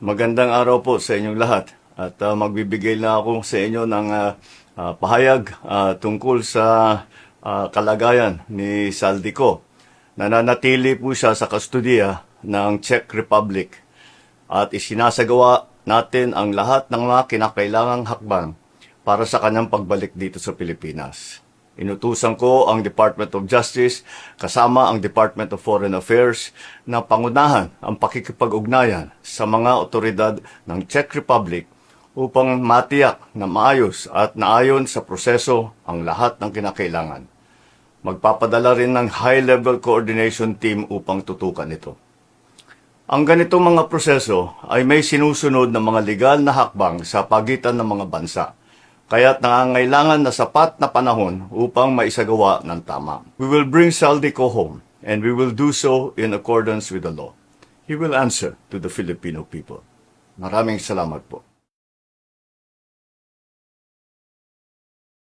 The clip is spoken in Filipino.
Magandang araw po sa inyong lahat at magbibigay na ako sa inyo ng pahayag tungkol sa kalagayan ni Saldico. Nananatili po siya sa kustodiya ng Czech Republic at isinasagawa natin ang lahat ng mga kinakailangang hakbang para sa kanyang pagbalik dito sa Pilipinas. Inutusan ko ang Department of Justice kasama ang Department of Foreign Affairs na pangunahan ang pakikipag-ugnayan sa mga otoridad ng Czech Republic upang matiyak na maayos at naayon sa proseso ang lahat ng kinakailangan. Magpapadala rin ng high-level coordination team upang tutukan ito. Ang ganitong mga proseso ay may sinusunod na mga legal na hakbang sa pagitan ng mga bansa. Kaya't nangangailangan na sapat na panahon upang maisagawa ng tama. We will bring Saldico home and we will do so in accordance with the law. He will answer to the Filipino people. Maraming salamat po.